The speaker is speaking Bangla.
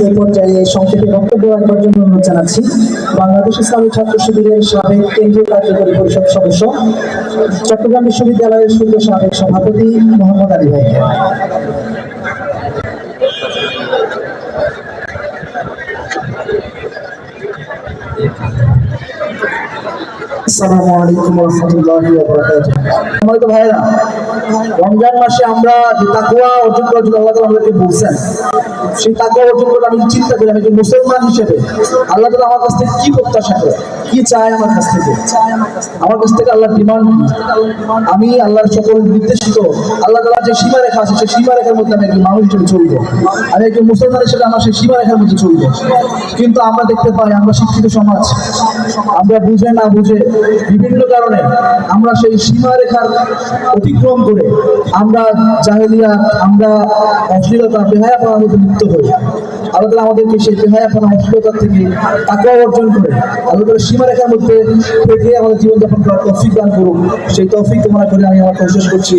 এই পর্যায়ে সংক্ষেপে বক্তব্য রাখার জন্য অনুরোধ জানাচ্ছি বাংলাদেশ ইসলামী ছাত্র শিবিরের সাবেক কেন্দ্রীয় কার্যকরী পরিষদ সদস্য, চট্টগ্রাম বিশ্ববিদ্যালয়ের সূর্য সাবেক সভাপতি মোহাম্মদ আলী ভাইকে। আসসালামু আলাইকুম ওয়া রাহমাতুল্লাহি ওয়া বারাকাতুহু। সম্মানিত ভাইরা, রমজান মাসে আমরা যে তাকওয়া অর্জন করার জন্য আল্লাহ তাআলা আমাদেরকে বলছেন, সেই তাকওয়া অর্জন করতে আমি চিন্তা করি আমি একজন মুসলমান হিসেবে আল্লাহ তাআলা আমার কাছ থেকে কি প্রত্যাশা করে, কি চায় আমার কাছ থেকে। আমার কাছ থেকে আল্লাহর ডিমান্ড, আমি আল্লাহর সকল নির্দেশিত আল্লাহ তাআলা যে সীমারেখা আছে সেই সীমারেখার মধ্যে আমি একজন মানুষ হিসেবে চলবো, আমি একজন মুসলমান হিসেবে আমার সেই সীমারেখার মধ্যে চলবো। কিন্তু আমরা দেখতে পাই আমরা শিক্ষিত সমাজ, আমরা বুঝে না বুঝে বিভিন্ন কারণে আমরা সেই সীমারেখার অতিক্রম করে আমরা জাহেলিয়াত, আমরা অশ্লীলতা, বেহায়াপনার মধ্যে লিপ্ত হই। আল্লাহ তাআলা আমাদেরকে সেই বেহায়াপনা, অশ্লীলতা থেকে তাকওয়া অর্জন করে আল্লাহ তাআলা সীমারেখার মধ্যে থেকে আমাদের জীবনযাপন করার তৌফিক দান করুন। সেই তৌফিক কামনা করে আমি আমার কথা শেষ করছি।